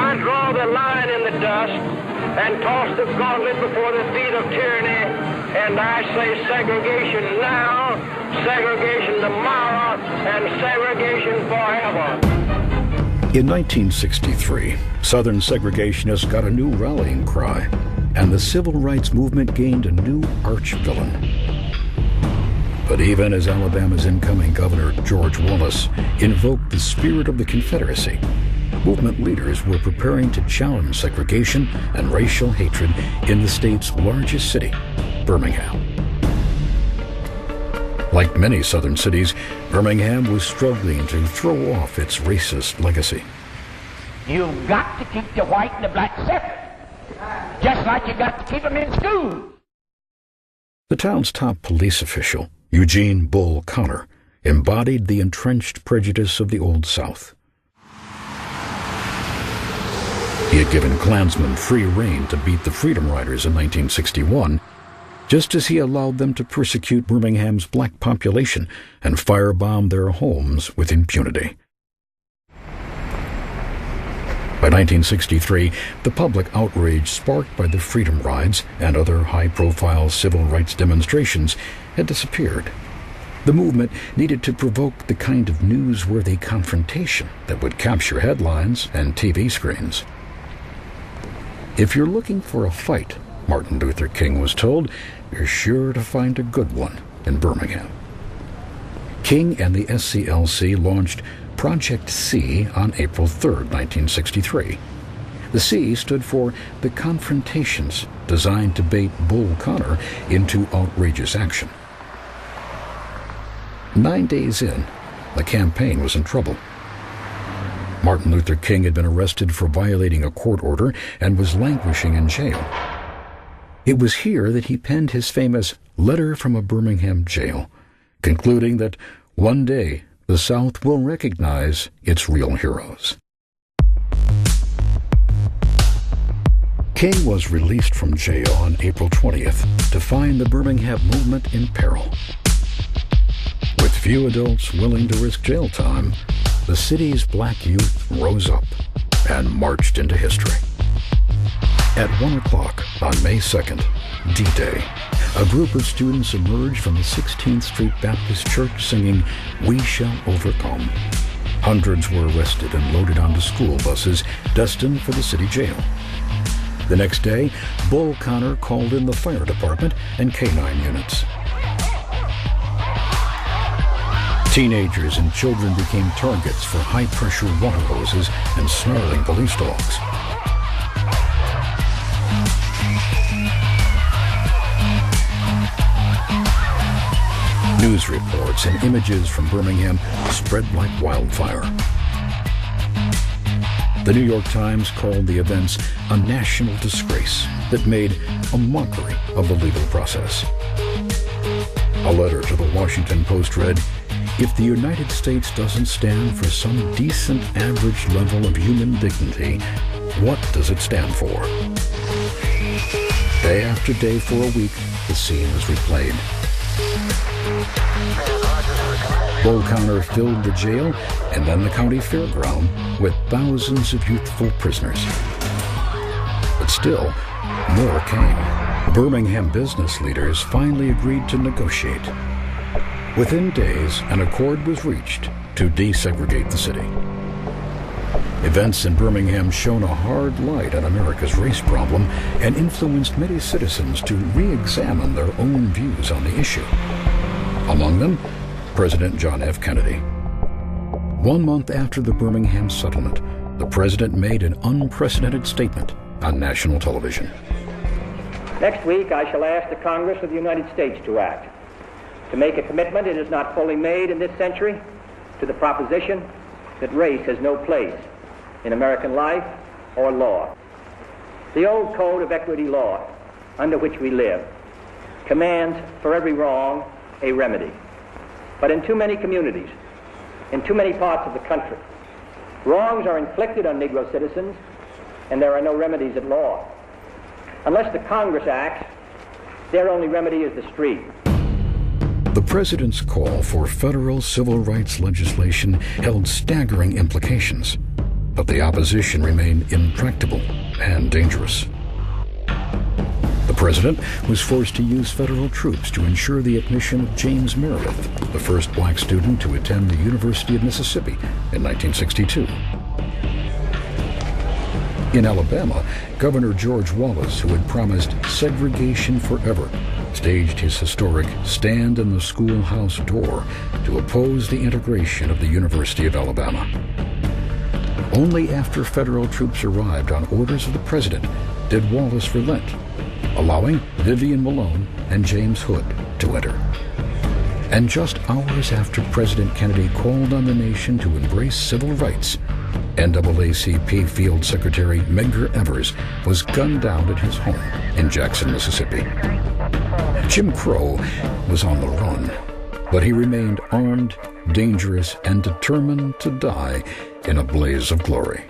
I draw the line in the dust and toss the gauntlet before the feet of tyranny, and I say segregation now, segregation tomorrow, and segregation forever. In 1963, Southern segregationists got a new rallying cry, and the civil rights movement gained a new arch-villain. But even as Alabama's incoming governor, George Wallace, invoked the spirit of the Confederacy, movement leaders were preparing to challenge segregation and racial hatred in the state's largest city, Birmingham. Like many southern cities, Birmingham was struggling to throw off its racist legacy. You've got to keep the white and the black separate, just like you got to keep them in school. The town's top police official, Eugene "Bull" Connor, embodied the entrenched prejudice of the Old South. He had given Klansmen free rein to beat the Freedom Riders in 1961, just as he allowed them to persecute Birmingham's black population and firebomb their homes with impunity. By 1963, the public outrage sparked by the Freedom Rides and other high-profile civil rights demonstrations had disappeared. The movement needed to provoke the kind of newsworthy confrontation that would capture headlines and TV screens. If you're looking for a fight, Martin Luther King was told, you're sure to find a good one in Birmingham. King and the SCLC launched Project C on April 3, 1963. The C stood for the Confrontations, designed to bait Bull Connor into outrageous action. 9 days in, the campaign was in trouble. Martin Luther King had been arrested for violating a court order and was languishing in jail. It was here that he penned his famous Letter from a Birmingham Jail, concluding that one day the South will recognize its real heroes. King was released from jail on April 20th to find the Birmingham movement in peril. With few adults willing to risk jail time, the city's black youth rose up and marched into history. At 1 o'clock on May 2nd, D-Day, a group of students emerged from the 16th Street Baptist Church singing, "We Shall Overcome." Hundreds were arrested and loaded onto school buses destined for the city jail. The next day, Bull Connor called in the fire department and K-9 units. Teenagers and children became targets for high-pressure water hoses and snarling police dogs. News reports and images from Birmingham spread like wildfire. The New York Times called the events a national disgrace that made a mockery of the legal process. A letter to the Washington Post read, "If the United States doesn't stand for some decent average level of human dignity, what does it stand for?" Day after day for a week, the scene was replayed. Bull Connor filled the jail and then the county fairground with thousands of youthful prisoners. But still, more came. Birmingham business leaders finally agreed to negotiate. Within days, an accord was reached to desegregate the city. Events in Birmingham shone a hard light on America's race problem and influenced many citizens to re-examine their own views on the issue. Among them, President John F. Kennedy. 1 month after the Birmingham settlement, the president made an unprecedented statement on national television. Next week, I shall ask the Congress of the United States to act, to make a commitment it is not fully made in this century to the proposition that race has no place in American life or law. The old code of equity law under which we live commands for every wrong a remedy. But in too many communities, in too many parts of the country, wrongs are inflicted on Negro citizens and there are no remedies at law. Unless the Congress acts, their only remedy is the street. The president's call for federal civil rights legislation held staggering implications. but the opposition remained intractable and dangerous. The president was forced to use federal troops to ensure the admission of James Meredith, the first black student to attend the University of Mississippi in 1962. In Alabama, Governor George Wallace, who had promised segregation forever, staged his historic Stand in the Schoolhouse Door to oppose the integration of the University of Alabama. Only after federal troops arrived on orders of the president did Wallace relent, allowing Vivian Malone and James Hood to enter. And just hours after President Kennedy called on the nation to embrace civil rights, NAACP Field Secretary Medgar Evers was gunned down at his home in Jackson, Mississippi. Jim Crow was on the run, but he remained armed, dangerous, and determined to die in a blaze of glory.